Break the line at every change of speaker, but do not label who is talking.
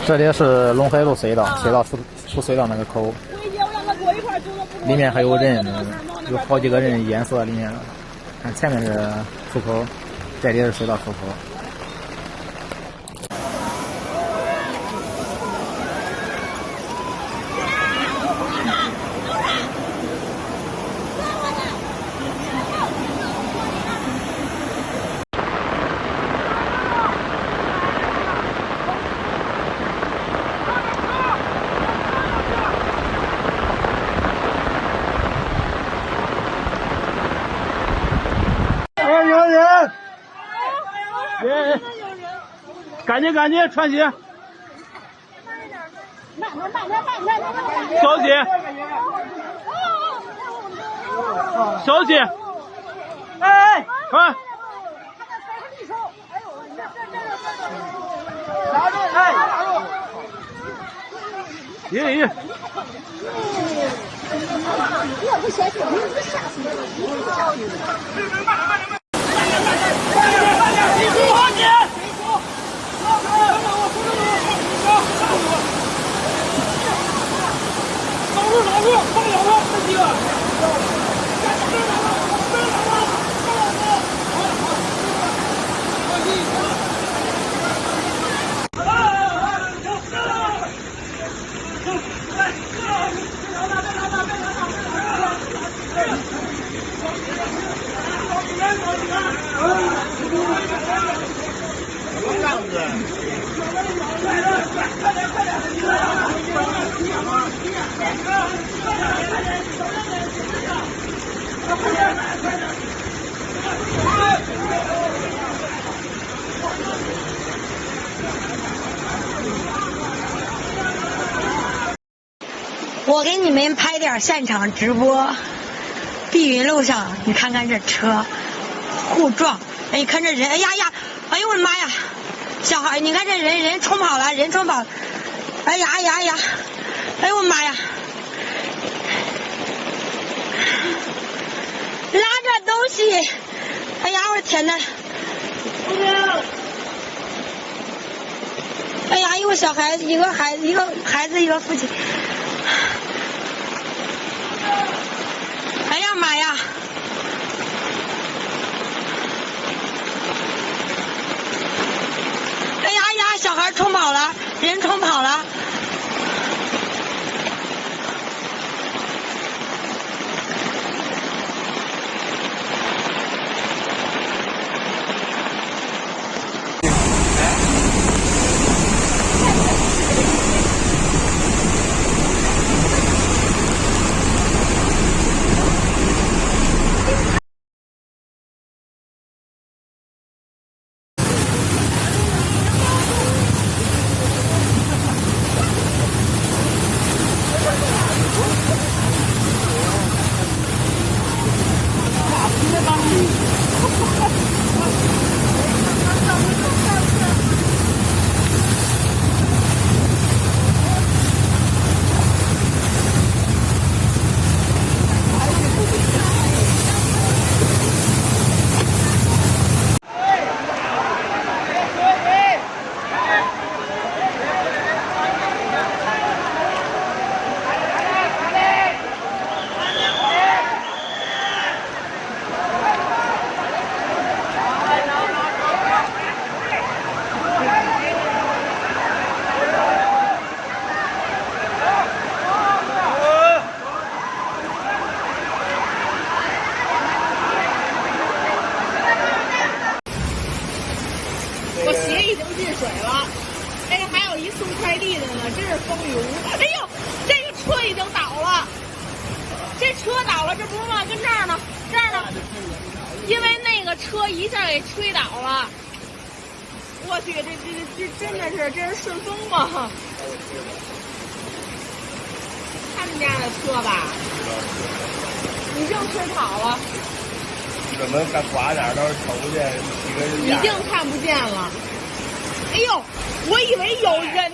这里是龙海路隧道，隧道出隧道那个口，里面还有人，有好几个人淹死在里面了。看前面是出口，这里是隧道出口。
赶紧穿鞋！小姐，小姐，哎，快！爷，
我不先说，你不吓死
我给你们拍点现场直播。碧云路上，你看看这车互撞，哎，你看这人，哎呀，哎呦我的妈呀！小孩，你看这人冲跑了，哎呀，哎呦我的妈呀！拉着东西，哎呀，我的天哪！哎呀，一个小孩子，一个孩子，一个父亲。哎呀妈呀！哎呀，小孩冲跑了，人冲跑了。
水了。哎，还有一送快递的呢，真是风雨无。哎呦，这个车已经倒了，这车倒了，这不是吗？跟这儿呢，这儿呢，因为那个车一下给吹倒了。我去，这真的是，这是顺风吗？他们家的车吧，已经吹跑了。
怎么敢刮点都是瞅不见几个人？
已经看不见了。哎呦，我以为有人